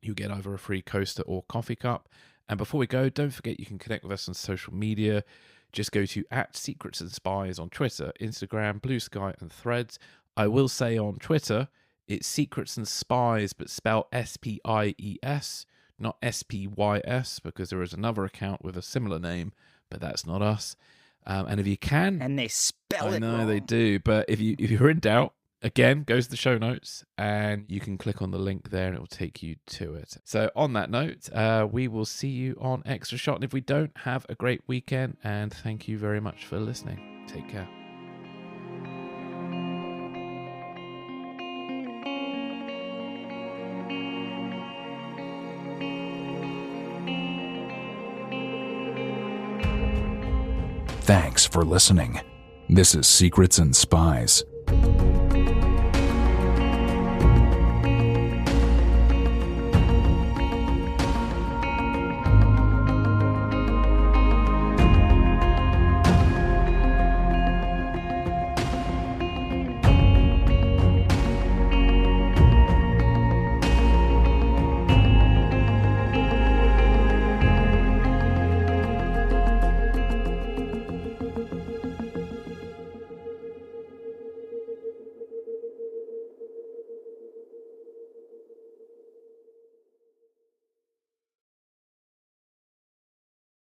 you get either a free coaster or coffee cup. And before we go, don't forget you can connect with us on social media. Just go to @Secrets and Spies on Twitter, Instagram, Blue Sky, and Threads. I will say on Twitter, it's Secrets and Spies, but spelled SPIES, not SPYS, because there is another account with a similar name, but that's not us. And if you can... And they spell it wrong. I know they do, but if you're in doubt, again, go to the show notes and you can click on the link there and it will take you to it. So on that note, we will see you on Extra Shot. And if we don't, have a great weekend and thank you very much for listening. Take care. Thanks for listening. This is Secrets and Spies.